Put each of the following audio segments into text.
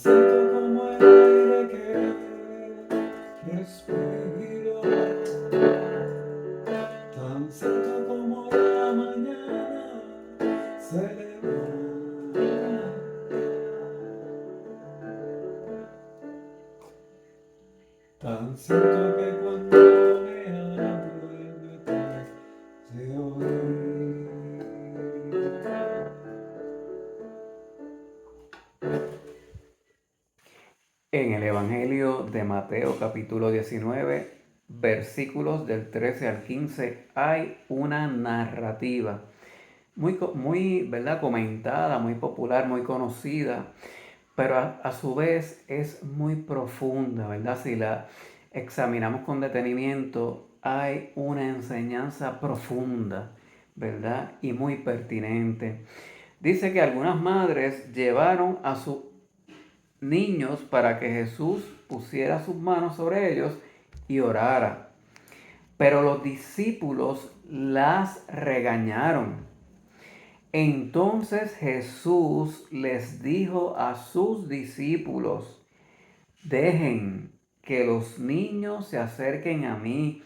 cierto como el aire que respiro, tan cierto como la mañana se levanta, tan cierto que cuando me hablo de oír. En el Evangelio de Mateo capítulo 19, versículos del 13 al 15, hay una narrativa muy, ¿verdad?, comentada, muy popular, muy conocida, pero a su vez es muy profunda, ¿verdad? Si la examinamos con detenimiento, hay una enseñanza profunda, ¿verdad? Y muy pertinente. Dice que algunas madres llevaron a sus niños para que Jesús pusiera sus manos sobre ellos y orara. Pero los discípulos las regañaron. Entonces Jesús les dijo a sus discípulos: dejen que los niños se acerquen a mí,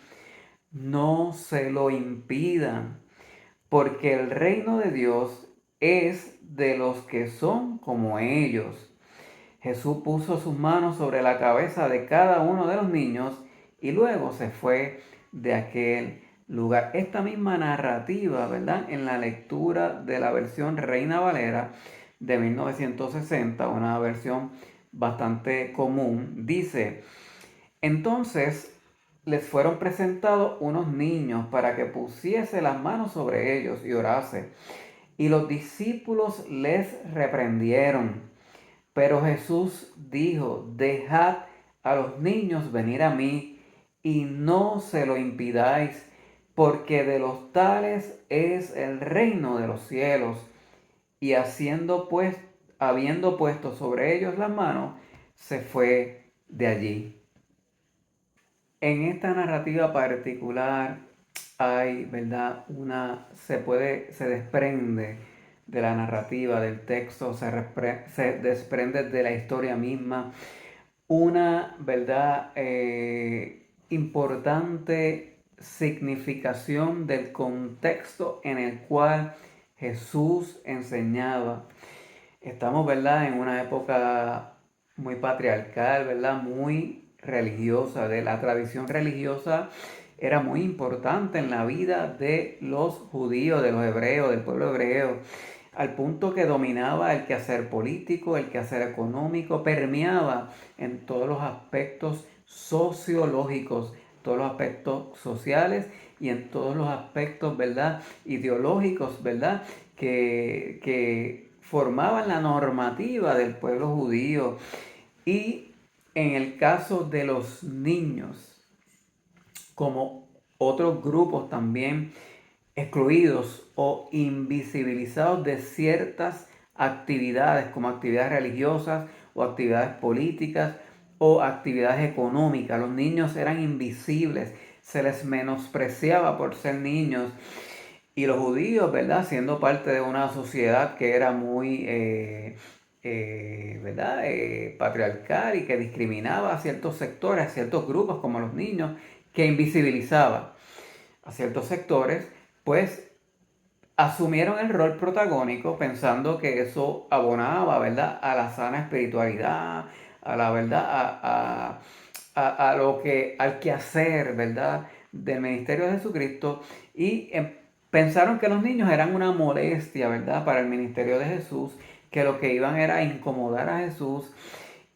no se lo impidan, porque el reino de Dios es de los que son como ellos. Jesús puso sus manos sobre la cabeza de cada uno de los niños y luego se fue de aquel lugar. Esta misma narrativa, ¿verdad? En la lectura de la versión Reina Valera de 1960, una versión bastante común, dice: entonces les fueron presentados unos niños para que pusiese las manos sobre ellos y orase. Y los discípulos les reprendieron. Pero Jesús dijo: dejad a los niños venir a mí y no se lo impidáis, porque de los tales es el reino de los cielos. Y habiendo puesto sobre ellos las manos, se fue de allí. En esta narrativa particular hay, ¿verdad? Se desprende de la narrativa, del texto, se desprende de la historia misma, una, ¿verdad?, importante significación del contexto en el cual Jesús enseñaba. Estamos, ¿verdad?, en una época muy patriarcal, ¿verdad?, muy religiosa. De la tradición religiosa era muy importante en la vida de los judíos, de los hebreos, del pueblo hebreo, al punto que dominaba el quehacer político, el quehacer económico, permeaba en todos los aspectos sociológicos, todos los aspectos sociales y en todos los aspectos, ¿verdad?, ideológicos, ¿verdad?, que formaban la normativa del pueblo judío. Y en el caso de los niños, como otros grupos también excluidos o invisibilizados de ciertas actividades, como actividades religiosas o actividades políticas o actividades económicas. Los niños eran invisibles, se les menospreciaba por ser niños. Y los judíos, ¿verdad?, siendo parte de una sociedad que era muy, ¿verdad?, patriarcal y que discriminaba a ciertos sectores, a ciertos grupos como los niños, que invisibilizaba a ciertos sectores, pues asumieron el rol protagónico pensando que eso abonaba, ¿verdad?, a la sana espiritualidad, a la verdad, a lo que, al quehacer, ¿verdad?, del ministerio de Jesucristo. Y pensaron que los niños eran una molestia, ¿verdad?, para el ministerio de Jesús, que lo que iban era a incomodar a Jesús.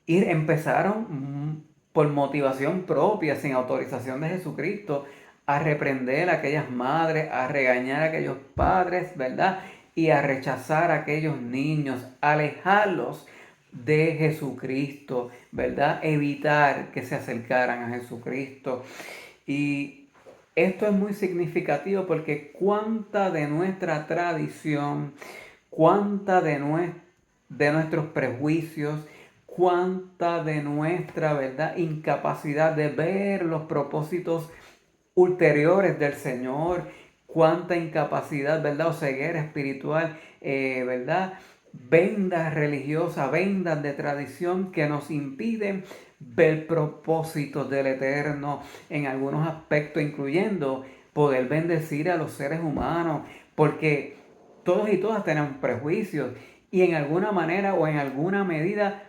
Y empezaron, por motivación propia, sin autorización de Jesucristo, a reprender a aquellas madres, a regañar a aquellos padres, ¿verdad? Y a rechazar a aquellos niños, alejarlos de Jesucristo, ¿verdad? Evitar que se acercaran a Jesucristo. Y esto es muy significativo porque cuánta de nuestra tradición, cuánta de nuestros prejuicios, cuánta de nuestra, ¿verdad?, incapacidad de ver los propósitos ulteriores del Señor, cuánta incapacidad, ¿verdad?, o ceguera espiritual, ¿verdad?, vendas religiosas, vendas de tradición que nos impiden ver propósitos del Eterno en algunos aspectos, incluyendo poder bendecir a los seres humanos, porque todos y todas tenemos prejuicios y en alguna manera o en alguna medida,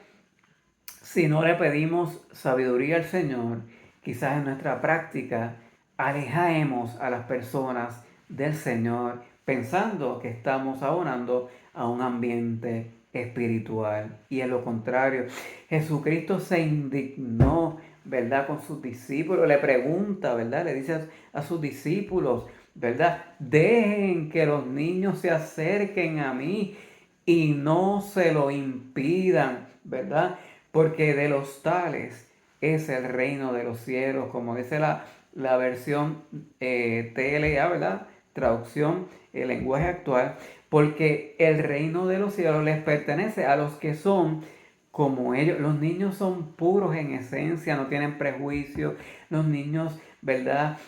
si no le pedimos sabiduría al Señor, quizás en nuestra práctica alejaremos a las personas del Señor pensando que estamos abonando a un ambiente espiritual. Y en lo contrario, Jesucristo se indignó, ¿verdad? Con sus discípulos, le pregunta, ¿verdad? Le dice a sus discípulos, ¿verdad? Dejen que los niños se acerquen a mí y no se lo impidan, ¿verdad? Porque de los tales es el reino de los cielos, como dice la versión TLA, ¿verdad? Traducción, el lenguaje actual, porque el reino de los cielos les pertenece a los que son como ellos. Los niños son puros en esencia, no tienen prejuicios. Los niños, ¿verdad?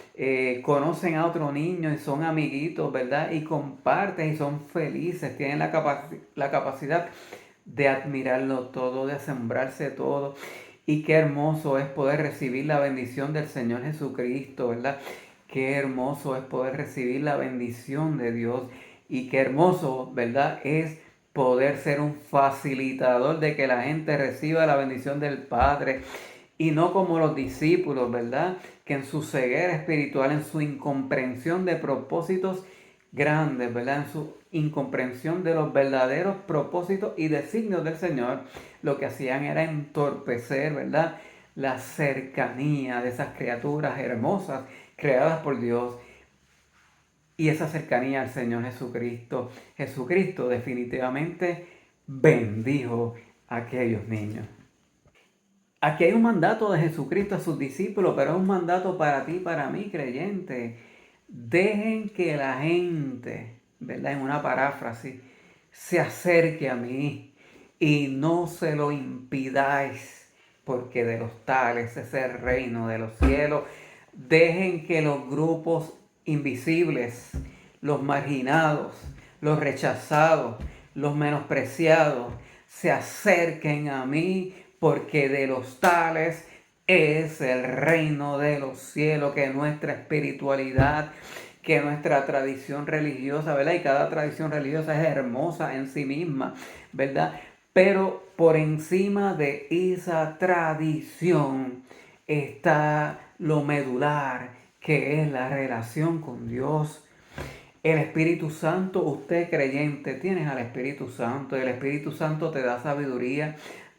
Conocen a otro niño y son amiguitos, ¿verdad? Y comparten y son felices, tienen la capacidad de admirarlo todo, de asombrarse todo. Y qué hermoso es poder recibir la bendición del Señor Jesucristo, ¿verdad? Qué hermoso es poder recibir la bendición de Dios. Y qué hermoso, ¿verdad? Es poder ser un facilitador de que la gente reciba la bendición del Padre. Y no como los discípulos, ¿verdad? Que en su ceguera espiritual, en su incomprensión de propósitos grandes, ¿verdad? En su incomprensión de los verdaderos propósitos y designios del Señor, lo que hacían era entorpecer, ¿verdad? La cercanía de esas criaturas hermosas creadas por Dios y esa cercanía al Señor Jesucristo. Jesucristo definitivamente bendijo a aquellos niños. Aquí hay un mandato de Jesucristo a sus discípulos, pero es un mandato para ti y para mí, creyente. Dejen que la gente, ¿verdad? En una paráfrasis, se acerque a mí y no se lo impidáis, porque de los tales es el reino de los cielos. Dejen que los grupos invisibles, los marginados, los rechazados, los menospreciados, se acerquen a mí, porque de los tales es el reino de los cielos. Que nuestra espiritualidad, que nuestra tradición religiosa, ¿verdad? Y cada tradición religiosa es hermosa en sí misma, ¿verdad? Pero por encima de esa tradición está lo medular, que es la relación con Dios. El Espíritu Santo, usted creyente, tienes al Espíritu Santo. El Espíritu Santo te da sabiduría,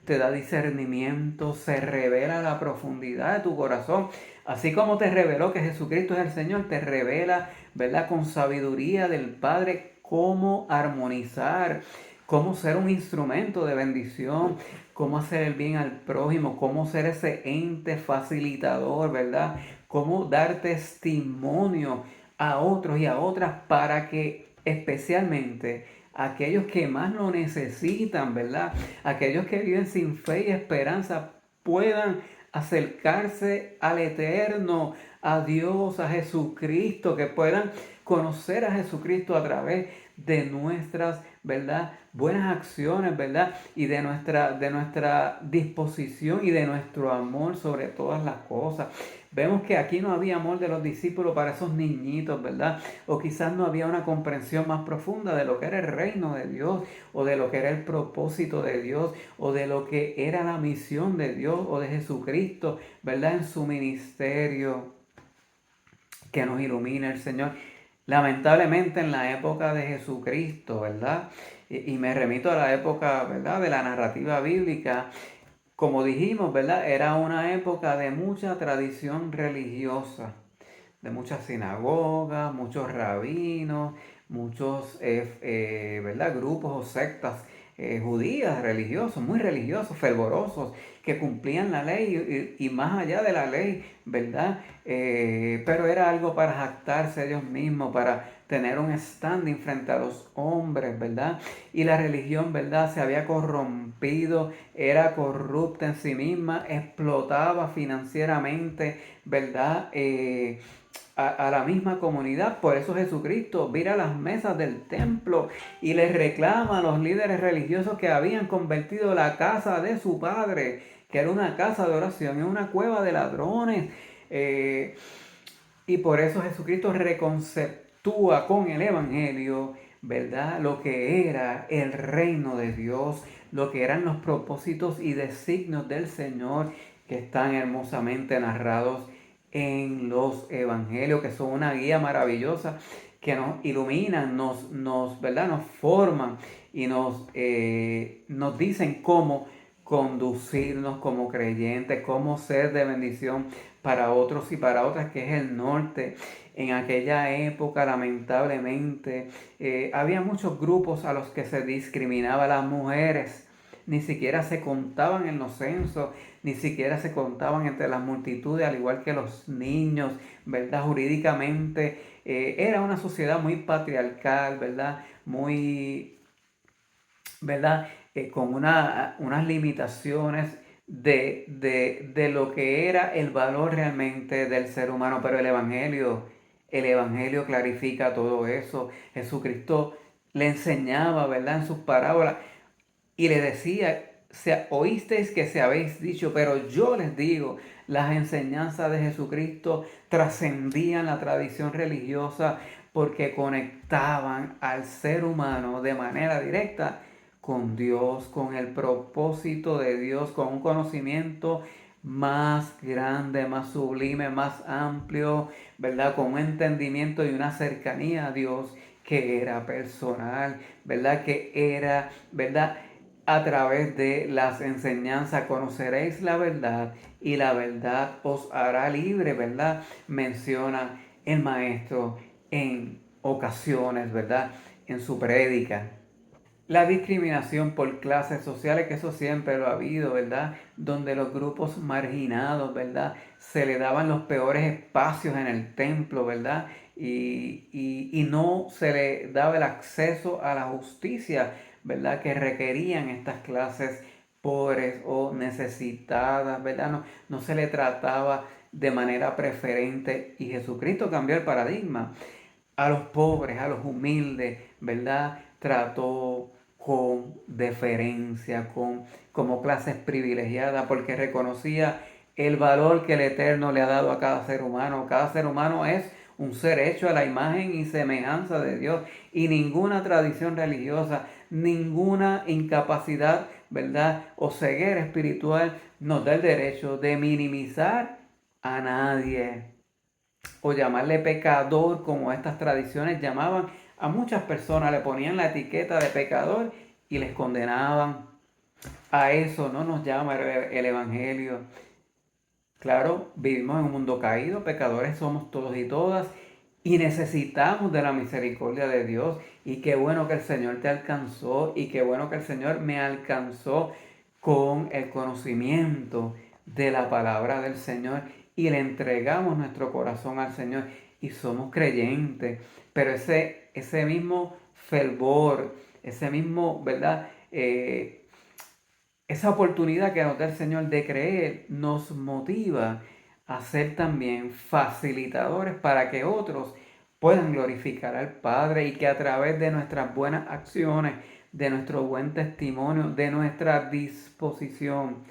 te da discernimiento, se revela la profundidad de tu corazón. Así como te reveló que Jesucristo es el Señor, te revela, ¿verdad? Con sabiduría del Padre cómo armonizar, cómo ser un instrumento de bendición, cómo hacer el bien al prójimo, cómo ser ese ente facilitador, ¿verdad? Cómo dar testimonio a otros y a otras para que especialmente aquellos que más lo necesitan, ¿verdad? Aquellos que viven sin fe y esperanza puedan acercarse al Eterno, a Dios, a Jesucristo, que puedan conocer a Jesucristo a través de nuestras, ¿verdad? Buenas acciones, ¿verdad? Y de nuestra disposición y de nuestro amor sobre todas las cosas. Vemos que aquí no había amor de los discípulos para esos niñitos, ¿verdad? O quizás no había una comprensión más profunda de lo que era el reino de Dios, o de lo que era el propósito de Dios, o de lo que era la misión de Dios o de Jesucristo, ¿verdad? En su ministerio. Que nos ilumine el Señor. Lamentablemente en la época de Jesucristo, ¿verdad? Y me remito a la época, ¿verdad? De la narrativa bíblica. Como dijimos, ¿verdad? Era una época de mucha tradición religiosa, de muchas sinagogas, muchos rabinos, muchos, ¿verdad? Grupos o sectas judías religiosos, muy religiosos, fervorosos, que cumplían la ley y más allá de la ley, ¿verdad? Pero era algo para jactarse ellos mismos, para tener un standing frente a los hombres, ¿verdad? Y la religión, ¿verdad? Se había corrompido, era corrupta en sí misma, explotaba financieramente, ¿verdad? A la misma comunidad. Por eso Jesucristo vira las mesas del templo y les reclama a los líderes religiosos que habían convertido la casa de su padre, que era una casa de oración, en una cueva de ladrones. Eh, y por eso Jesucristo reconceptúa con el Evangelio, ¿verdad? Lo que era el reino de Dios, lo que eran los propósitos y designios del Señor que están hermosamente narrados en los Evangelios, que son una guía maravillosa que nos iluminan, ¿verdad? Nos forman y nos dicen cómo conducirnos como creyentes, cómo ser de bendición para otros y para otras, que es el norte. En aquella época, lamentablemente, había muchos grupos a los que se discriminaba. Las mujeres ni siquiera se contaban en los censos, ni siquiera se contaban entre las multitudes, al igual que los niños, ¿verdad? Jurídicamente, era una sociedad muy patriarcal, ¿verdad? Muy, ¿verdad? Con unas limitaciones de lo que era el valor realmente del ser humano, pero el Evangelio clarifica todo eso. Jesucristo le enseñaba, ¿verdad? En sus parábolas y le decía, oísteis que se habéis dicho, pero yo les digo, las enseñanzas de Jesucristo trascendían la tradición religiosa porque conectaban al ser humano de manera directa con Dios, con el propósito de Dios, con un conocimiento más grande, más sublime, más amplio, ¿verdad? Con un entendimiento y una cercanía a Dios que era personal, ¿verdad? Que era, ¿verdad? A través de las enseñanzas conoceréis la verdad y la verdad os hará libre, ¿verdad? Menciona el maestro en ocasiones, ¿verdad? En su prédica. La discriminación por clases sociales, que eso siempre lo ha habido, ¿verdad? Donde los grupos marginados, ¿verdad? Se le daban los peores espacios en el templo, ¿verdad? Y no se le daba el acceso a la justicia, ¿verdad? Que requerían estas clases pobres o necesitadas, ¿verdad? No se le trataba de manera preferente y Jesucristo cambió el paradigma. A los pobres, a los humildes, ¿verdad? Trató con deferencia, como clases privilegiadas, porque reconocía el valor que el Eterno le ha dado a cada ser humano. Cada ser humano es un ser hecho a la imagen y semejanza de Dios, y ninguna tradición religiosa, ninguna incapacidad, ¿verdad? O ceguera espiritual nos da el derecho de minimizar a nadie o llamarle pecador, como estas tradiciones llamaban a muchas personas, le ponían la etiqueta de pecador y les condenaban. A eso no nos llama el Evangelio. Claro, vivimos en un mundo caído, pecadores somos todos y todas, y necesitamos de la misericordia de Dios. Y qué bueno que el Señor te alcanzó, y qué bueno que el Señor me alcanzó con el conocimiento de la palabra del Señor, y le entregamos nuestro corazón al Señor y somos creyentes. Pero ese mismo fervor, ese mismo, ¿verdad? Esa oportunidad que nos da el Señor de creer nos motiva a ser también facilitadores para que otros puedan glorificar al Padre, y que a través de nuestras buenas acciones, de nuestro buen testimonio, de nuestra disposición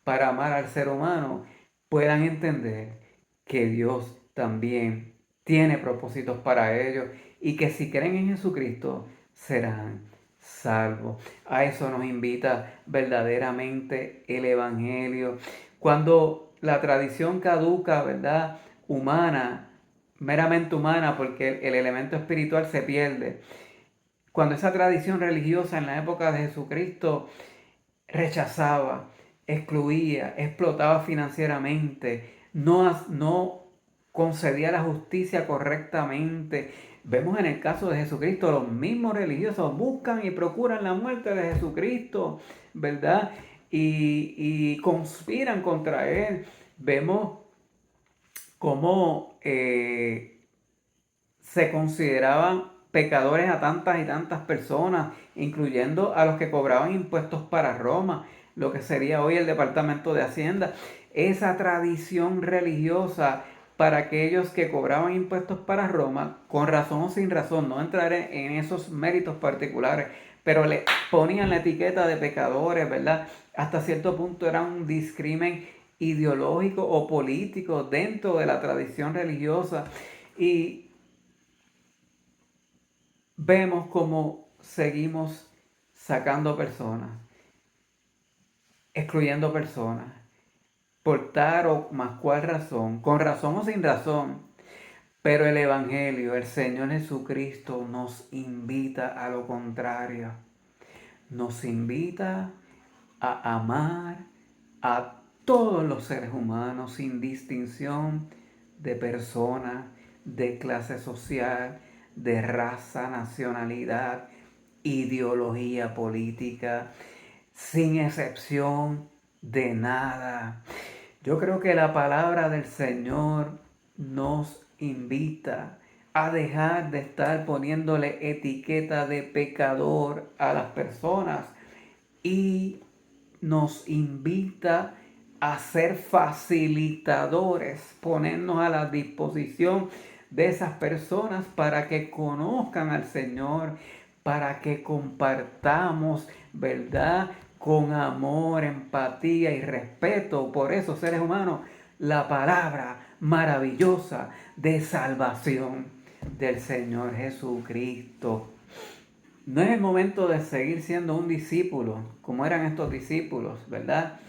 para amar al ser humano, puedan entender que Dios también tiene propósitos para ellos, y que si creen en Jesucristo serán salvos. A eso nos invita verdaderamente el Evangelio. Cuando la tradición caduca, ¿verdad? Humana, meramente humana, porque el elemento espiritual se pierde. Cuando esa tradición religiosa en la época de Jesucristo rechazaba, excluía, explotaba financieramente, no concedía la justicia correctamente. Vemos en el caso de Jesucristo, los mismos religiosos buscan y procuran la muerte de Jesucristo, ¿verdad? y conspiran contra él. Vemos cómo se consideraban pecadores a tantas y tantas personas, incluyendo a los que cobraban impuestos para Roma, lo que sería hoy el Departamento de Hacienda. Esa tradición religiosa para aquellos que cobraban impuestos para Roma, con razón o sin razón, no entraré en esos méritos particulares, pero le ponían la etiqueta de pecadores, ¿verdad? Hasta cierto punto era un discrimen ideológico o político dentro de la tradición religiosa. Y vemos cómo seguimos sacando personas, excluyendo personas, por tal o más cual razón, con razón o sin razón. Pero el Evangelio, el Señor Jesucristo nos invita a lo contrario. Nos invita a amar a todos los seres humanos sin distinción de persona, de clase social, de raza, nacionalidad, ideología política, sin excepción de nada. Yo creo que la palabra del Señor nos invita a dejar de estar poniéndole etiqueta de pecador a las personas y nos invita a ser facilitadores, ponernos a la disposición de esas personas para que conozcan al Señor, para que compartamos, ¿verdad? Con amor, empatía y respeto por esos seres humanos, la palabra maravillosa de salvación del Señor Jesucristo. No es el momento de seguir siendo un discípulo, como eran estos discípulos, ¿verdad?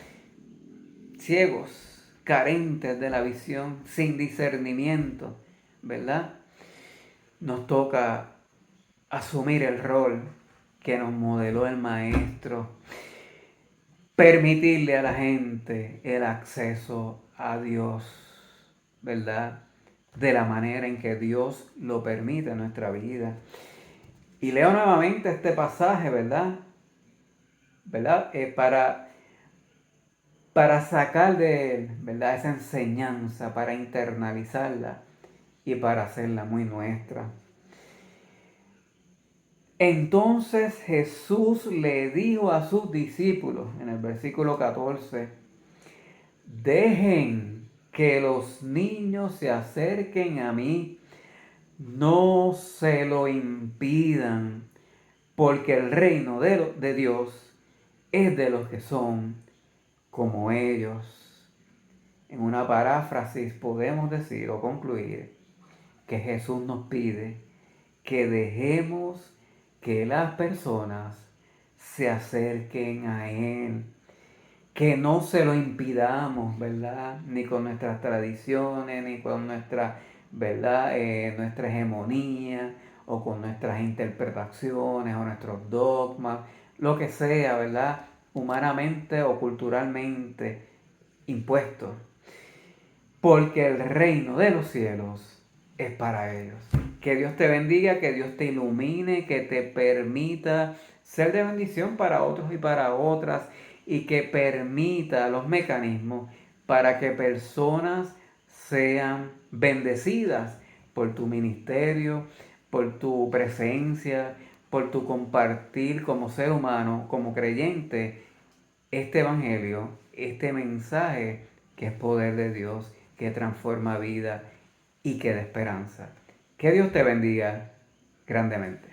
Ciegos, carentes de la visión, sin discernimiento, ¿verdad? Nos toca asumir el rol que nos modeló el Maestro, permitirle a la gente el acceso a Dios, ¿verdad? De la manera en que Dios lo permite en nuestra vida. Y leo nuevamente este pasaje, ¿verdad? Para sacar de él, ¿verdad? Esa enseñanza, para internalizarla y para hacerla muy nuestra. Entonces Jesús le dijo a sus discípulos, en el versículo 14, dejen que los niños se acerquen a mí, no se lo impidan, porque el reino de Dios es de los que son como ellos. En una paráfrasis podemos decir o concluir que Jesús nos pide que dejemos que las personas se acerquen a Él, que no se lo impidamos, ¿verdad? Ni con nuestras tradiciones, ni con nuestra, ¿verdad? Nuestra hegemonía, o con nuestras interpretaciones, o nuestros dogmas, lo que sea, ¿verdad? Humanamente o culturalmente impuestos. Porque el reino de los cielos es para ellos. Que Dios te bendiga, que Dios te ilumine, que te permita ser de bendición para otros y para otras, y que permita los mecanismos para que personas sean bendecidas por tu ministerio, por tu presencia, por tu compartir como ser humano, como creyente, este evangelio, este mensaje que es poder de Dios, que transforma vida y que da esperanza. Que Dios te bendiga grandemente.